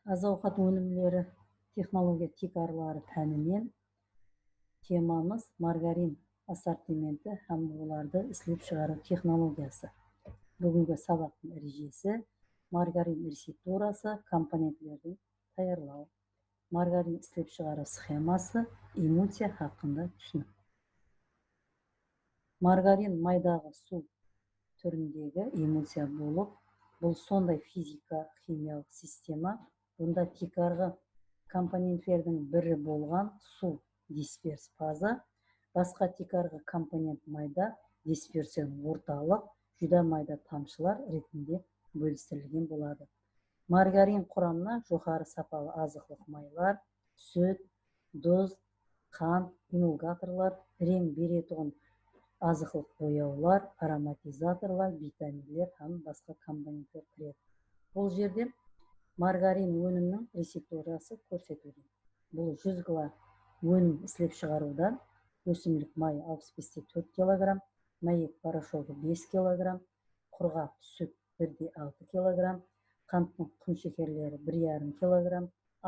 Азауқат өнімдері технология тикарлары пәнінен темамыз маргарин ассортименті һәм оларды ислеп шығару технологиясы. Бүгінгі сабақтың ережесі маргарин рецептурасы, компоненттерді даярлау. Маргарин ислеп шығару схемасы, эмульсия хақында түсінік. Маргарин майдағы су түріндегі эмульсия болып, бұл сондай физика-химиялық система. Бұнда тикарғы компоненттердің бірі болған су дисперс фаза, басқа тикарғы компонент майда дисперсион орталық, жүда майда тамшылар ретінде бөлістірілген болады. Маргарин құрамына жоғары сапалы азықтық майлар, сүт, тұз, қант, эмульгаторлар, рең беретұғын азықтық бояулар, ароматизаторлар, витаминдер һәм басқа компоненттер кіреді. Бұл жерде маргарин өнімнің рецептурасы көрсетілген. Бұл 100 г өнім ислеп шығарудан өсімлік май 65-4 кг, мәйек порошогы 5 кг, құрғақ сүт 1,6 кг, қанттың құмшекерлері 1,5 кг,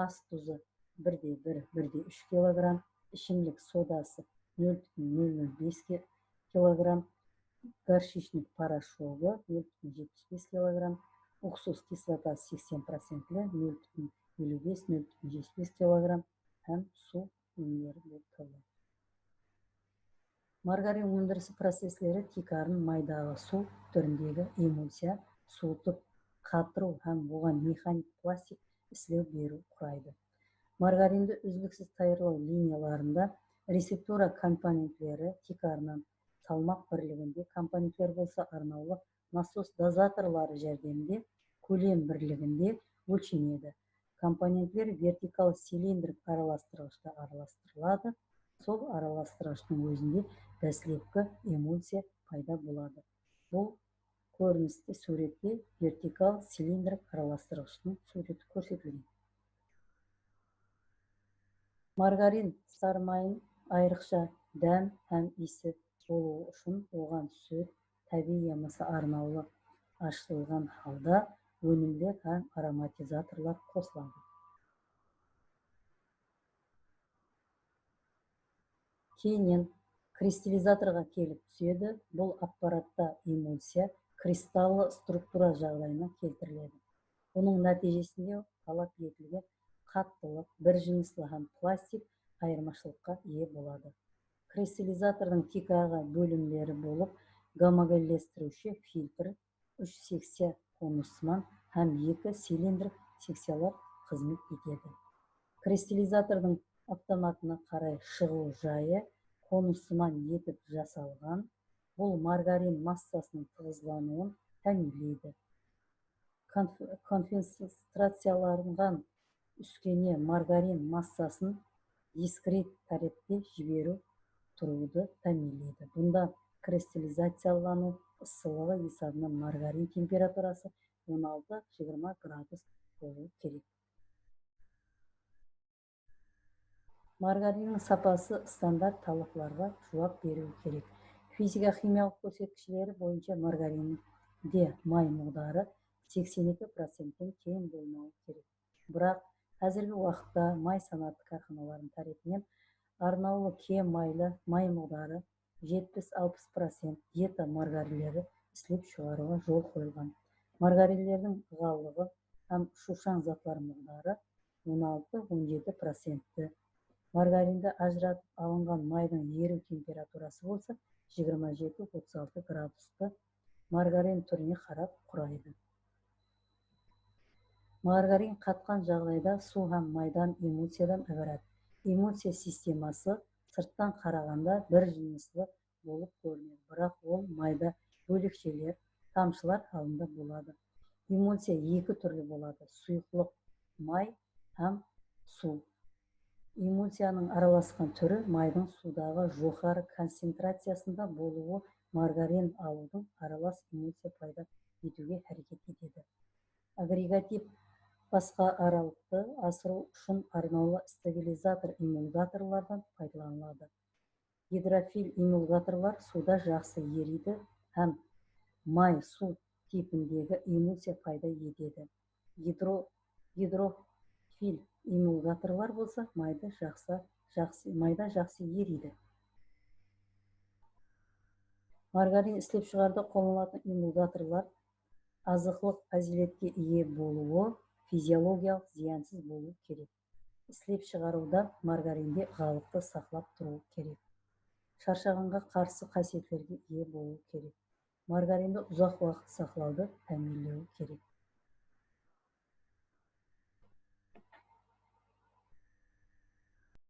ас тұзы 1,1-1,3 кг, ішімлік содасы 0,005 кг, горчичник порошогы 0,75 кг, уксус кислотасы 80% 0,55-0,75 кг һәм су өнімдері болып табылады. Маргарин өндірісі процесслері тикарын майдағы су түріндегі эмульсия, суытып, қатыру һәм оған механик пластик ислеу беру құрайды. Маргаринді үздіксіз даярлау линияларында рецептура компоненттері тикарынан салмақ бірлігінде, компоненттер болса арнаулы насос дозаторлары жәрдемінде көлем бірлігінде өлшенеді. Компоненттер вертикал цилиндрік араластырғышта араластырылады. Сол араластырғыштың өзінде бәсілепкі эмульсия пайда болады. Бұл көріністі суретте вертикал цилиндрік араластырғыштың суреті көрсетілген. Маргарин сарымайын айрықша дәм һәм иісі болуы үшін оған сүт, табиғи ямысы арнаулы ашылған халда өнімдер һәм ароматизаторлар қосылады. Кейіннен кристаллизаторға келіп түседі. Бұл аппаратта эмульсия кристаллы структура жағдайына келтіріледі. Оның нәтижесінде талап етілген қаттылық, бір жыныстылық һәм пластик айырмашылыққа ие болады. Кристаллизатордың тикаға бөлімдері болып, гомогенлестіруші фильтр, 3 секция конусман һәм 2 цилиндрік секциялар қызмет етеді. Кристаллизатордың автоматына қарай шығу жайы конусман етіп жасалған. Бұл маргарин массасының тығызлануын тәмінлейді. Концентрацияланған үскене маргарин массасын дискрет тәртіпте жіберу тұруды тәмінлейді. Бұнда кристаллизациялану ысылығы есебінен маргарин температурасы 16-20 градус болу керек. Маргариннің сапасы стандарт талаптарға жауап беруі керек. Физика-химиялық көрсеткіштері бойынша маргаринде май мықтары 82%-тен кем болмауы керек. Бірақ қазіргі уақытта май санатты карханалардың тарапынан арнаулы кем майлы май мықтары 70-60% диета маргаринлері ислеп шығаруға жол қойылған. Маргаринлердің ылғалдығы һәм шушаң затлар мықтары 16-17%. Маргаринді ажыратып алынған майдың еру температурасы болса 27-36 градусты маргарин түріне қарап құрайды. Маргарин қатқан жағдайда су һәм майдан эмульсиядан ібарат. Эмульсия системасы сырттан қарағанда бір жыныстылы болып көрінеді, бірақ ол майда бөлекшелер, тамшылар халында болады. Эмульсия екі түрлі болады: сұйықтылық май һәм су. Эмульсияның араласқан түрі майдың судағы жоғары концентрациясында болуы маргарин алудың аралас эмульсия пайда етуге әрекет етеді. Агрегатив басқа аралықты асыру үшін арнаулы стабилизатор эмульгаторлардан пайдаланылады. Гидрофил эмульгаторлар суда жақсы ериді һәм май-су типіндегі эмульсия пайда етеді. Fil эмульгаторлар болса, майда жақсы ериді. Маргарин істеп шығаруда қолданылатын эмульгаторлар азықлық фазилетке ие болуы, физиологиялық зиянсыз болу керек. Істеп шығаруда маргаринде ғалықты сақлап тұру керек. Шаршағанға қарсы қасиеттерге ие болу керек. Маргаринді ұзақ уақыт сақлауды тәмінлеу керек.